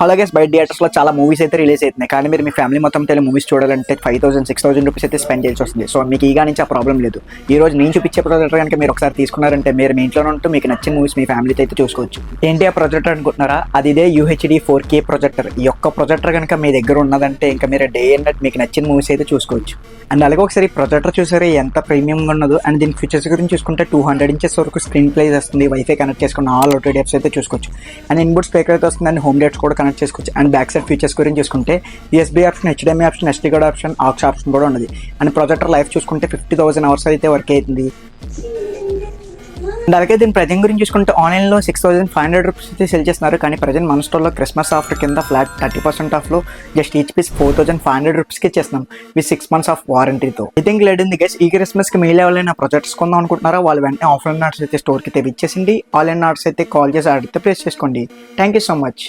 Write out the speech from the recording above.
అలాగే బయట థియేటర్స్లో చాలా మూవీస్ అయితే రిలీజ్ అవుతున్నాయి, కానీ మీరు మీ ఫ్యామిలీ మొత్తం తెలియదు మూవీస్ చూడాలంటే 5,000-6,000 రూపీస్ అయితే స్పెండ్ చేయాల్సి వస్తుంది. సో మీకు ఈగా నుంచి ఆ ప్రాబ్లం లేదు. ఈ రోజు నేను చూపించే ప్రొజెక్టర్ కనుక మీరు ఒకసారి తీసుకున్నారంటే మీరు మీ ఇంట్లోనే ఉంటూ మీకు నచ్చిన మూవీస్ మీ ఫ్యామిలీతో అయితే చూసుకోవచ్చు. ఏంటి ఆ ప్రొజెక్టర్ అనుకుంటున్నారా? అది ఇదే UHD 4K ప్రొజెక్టర్. ఈ యొక్క ప్రొజెక్టర్ కనుక మీ దగ్గర ఉన్నదంటే ఇంకా మీరు డే అండ్ నైట్ మీకు నచ్చిన మూవీస్ అయితే చూసుకోవచ్చు. అండ్ అలాగే ఒకసారి ప్రొజెక్టర్ చూసారు ఎంత ప్రీమియంగా ఉన్నదో. అండ్ దీని ఫీచర్స్ గురించి చూసుకుంటే 200 ఇంచెస్ వరకు స్క్రీన్ ప్లేస్ వస్తుంది, వైఫై కనెక్ట్ చేసుకున్న ఆల్ OTT యాప్స్ అయితే చూసుకోవచ్చు. అండ్ ఇన్బుట్ స్పీకర్ అయితే వస్తుంది, అండ్ హోమ్ థియేటర్స్ కూడా కనెక్ట్ చేసుకోవచ్చు. అండ్ బ్యాక్ సైడ్ ఫీచర్స్ గురించి చూసుకుంటే USB option, HDMI option, SD card option, AUX option కూడా ఉన్నది. అండ్ ప్రొజెక్టర్ లైఫ్ చూసుకుంటే 50,000 అవర్స్ అయితే వర్క్ అవుతుంది. అండ్ అలాగే దీని ప్రైజింగ్ గురించి చూసుకుంటే ఆన్లైన్లో 6,500 రూపీస్ అయితే సెల్ చేస్తున్నారు, కానీ ప్రజెంట్ మన స్టోర్లో క్రిస్మస్ ఆఫర్ కింద ఫ్లాట్ 30% ఆఫ్లో జస్ట్ ఈచ్ పీస్ 4,500 రూపీస్కి ఇచ్చేస్తున్నాం విత్ 6 months ఆఫ్ వారంటీతో. ఐ థింక్ లేట్ ఉంది గైస్. ఈ క్రిస్మస్కి మీ లెవెల్ ప్రొజెక్ట్స్ కొందాం అనుకుంటున్నారా? వాళ్ళు వెంటనే ఆఫ్లైన్ ఆర్డర్స్ అయితే స్టోర్కి తెప్పించేసింది. ఆన్లైన్ ఆర్డర్స్ అయితే కాల్ చేసి అడిగితే ప్లేస్ చేసుకోండి. Thank you so much.